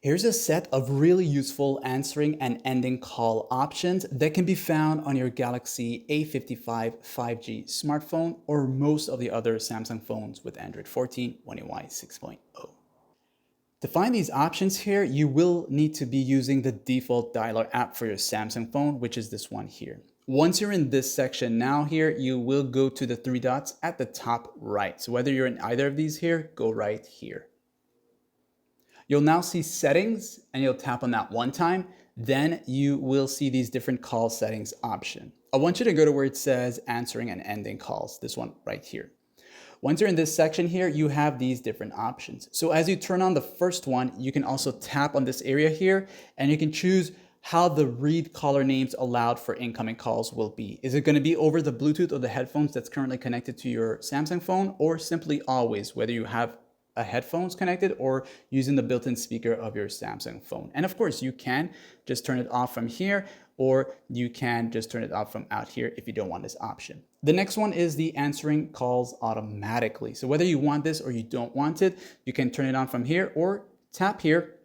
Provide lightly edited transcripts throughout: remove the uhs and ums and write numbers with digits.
Here's a set of really useful answering and ending call options that can be found on your Galaxy A55 5G smartphone or most of the other Samsung phones with Android 14 One UI 6.0. To find these options here, you will need to be using the default dialer app for your Samsung phone, which is this one here. Once you're in this section now here, you will go to the three dots at the top right. So whether you're in either of these here, go right here. You'll now see settings and you'll tap on that one time. Then you will see these different call settings option. I want you to go to where it says answering and ending calls, this one right here. Once you're in this section here, you have these different options. So as you turn on the first one, you can also tap on this area here and you can choose how the read caller names allowed for incoming calls will be. Is it going to be over the Bluetooth or the headphones that's currently connected to your Samsung phone, or simply always, whether you have a headphones connected or using the built-in speaker of your Samsung phone? And of course, you can just turn it off from here, or you can just turn it off from out here if you don't want this option. The next one is the answering calls automatically. So whether you want this or you don't want it, you can turn it on from here or tap here,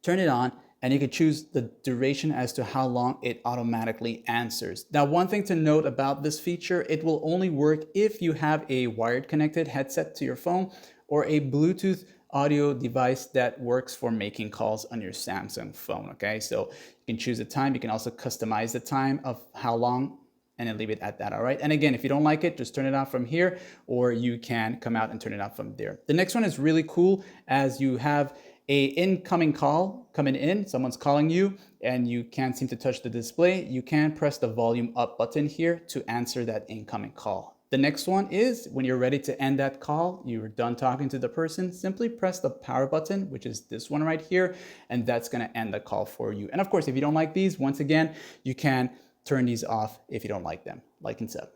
turn it on, and you can choose the duration as to how long it automatically answers. Now, one thing to note about this feature, it will only work if you have a wired connected headset to your phone or a Bluetooth audio device that works for making calls on your Samsung phone, okay? So you can choose the time. You can also customize the time of how long and then leave it at that, all right? And again, if you don't like it, just turn it off from here, or you can come out and turn it off from there. The next one is really cool, as you have a incoming call coming in, someone's calling you and you can't seem to touch the display, you can press the volume up button here to answer that incoming call. The next one is when you're ready to end that call, you're done talking to the person, simply press the power button, which is this one right here, and that's gonna end the call for you. And of course, if you don't like these, once again, you can turn these off if you don't like them, like and so.